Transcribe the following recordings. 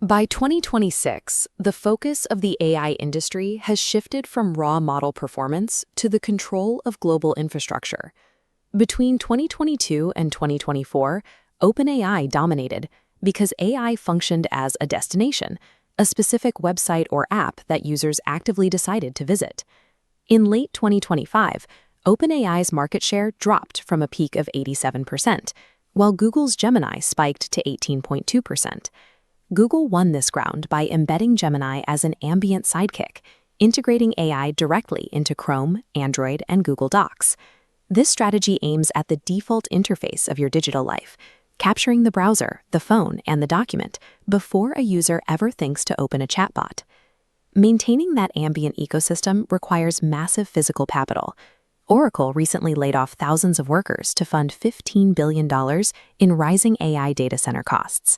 By 2026, the focus of the AI industry has shifted from raw model performance to the control of global infrastructure. Between 2022 and 2024, OpenAI dominated because AI functioned as a destination, a specific website or app that users actively decided to visit. In late 2025, OpenAI's market share dropped from a peak of 87%, while Google's Gemini spiked to 18.2%. Google won this ground by embedding Gemini as an ambient sidekick, integrating AI directly into Chrome, Android, and Google Docs. This strategy aims at the default interface of your digital life, capturing the browser, the phone, and the document before a user ever thinks to open a chatbot. Maintaining that ambient ecosystem requires massive physical capital. Oracle recently laid off thousands of workers to fund $15 billion in rising AI data center costs.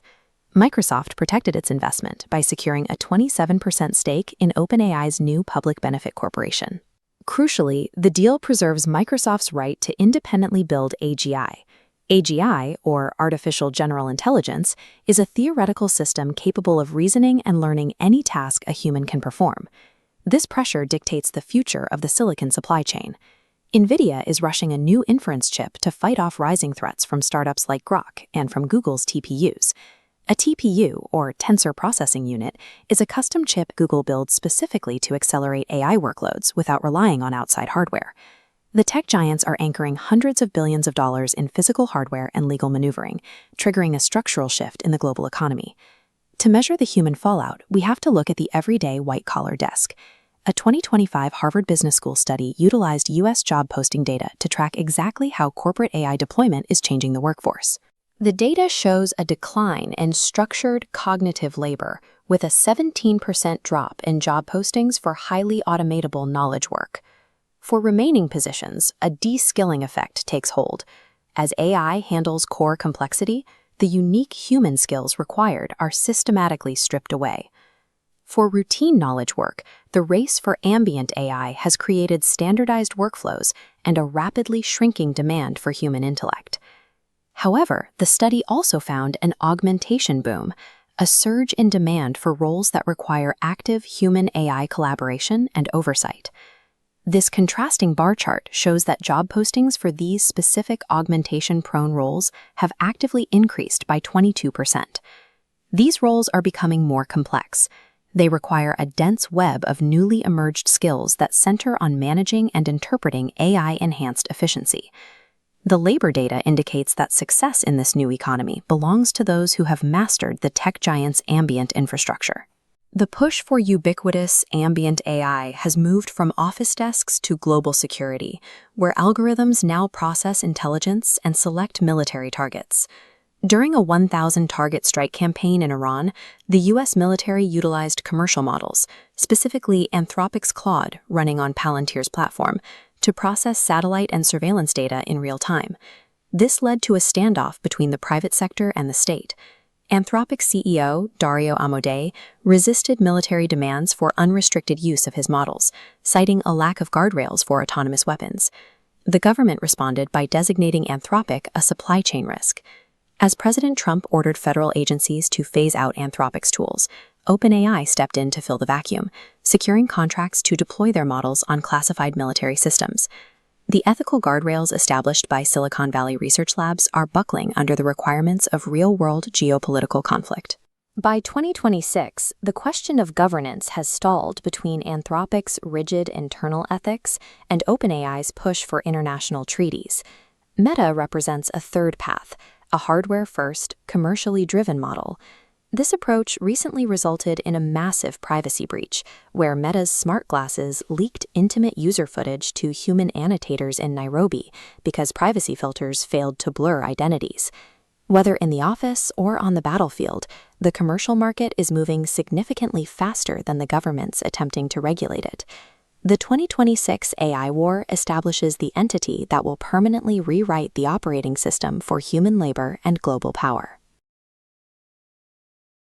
Microsoft protected its investment by securing a 27% stake in OpenAI's new public benefit corporation. Crucially, the deal preserves Microsoft's right to independently build AGI. AGI, or Artificial General Intelligence, is a theoretical system capable of reasoning and learning any task a human can perform. This pressure dictates the future of the silicon supply chain. NVIDIA is rushing a new inference chip to fight off rising threats from startups like Grok and from Google's TPUs. A TPU, or Tensor Processing Unit, is a custom chip Google builds specifically to accelerate AI workloads without relying on outside hardware. The tech giants are anchoring hundreds of billions of dollars in physical hardware and legal maneuvering, triggering a structural shift in the global economy. To measure the human fallout, we have to look at the everyday white-collar desk. A 2025 Harvard Business School study utilized U.S. job posting data to track exactly how corporate AI deployment is changing the workforce. The data shows a decline in structured cognitive labor, with a 17% drop in job postings for highly automatable knowledge work. For remaining positions, a de-skilling effect takes hold. As AI handles core complexity, the unique human skills required are systematically stripped away. For routine knowledge work, the race for ambient AI has created standardized workflows and a rapidly shrinking demand for human intellect. However, the study also found an augmentation boom, a surge in demand for roles that require active human-AI collaboration and oversight. This contrasting bar chart shows that job postings for these specific augmentation-prone roles have actively increased by 22%. These roles are becoming more complex. They require a dense web of newly emerged skills that center on managing and interpreting AI-enhanced efficiency. The labor data indicates that success in this new economy belongs to those who have mastered the tech giant's ambient infrastructure. The push for ubiquitous ambient AI has moved from office desks to global security, where algorithms now process intelligence and select military targets. During a 1,000-target strike campaign in Iran, the U.S. military utilized commercial models, specifically Anthropic's Claude running on Palantir's platform, to process satellite and surveillance data in real time. This led to a standoff between the private sector and the state. Anthropic's CEO, Dario Amodei, resisted military demands for unrestricted use of his models, citing a lack of guardrails for autonomous weapons. The government responded by designating Anthropic a supply chain risk. As President Trump ordered federal agencies to phase out Anthropic's tools, OpenAI stepped in to fill the vacuum, securing contracts to deploy their models on classified military systems. The ethical guardrails established by Silicon Valley research labs are buckling under the requirements of real-world geopolitical conflict. By 2026, the question of governance has stalled between Anthropic's rigid internal ethics and OpenAI's push for international treaties. Meta represents a third path, a hardware-first, commercially driven model. This approach recently resulted in a massive privacy breach, where Meta's smart glasses leaked intimate user footage to human annotators in Nairobi because privacy filters failed to blur identities. Whether in the office or on the battlefield, the commercial market is moving significantly faster than the governments attempting to regulate it. The 2026 AI war establishes the entity that will permanently rewrite the operating system for human labor and global power.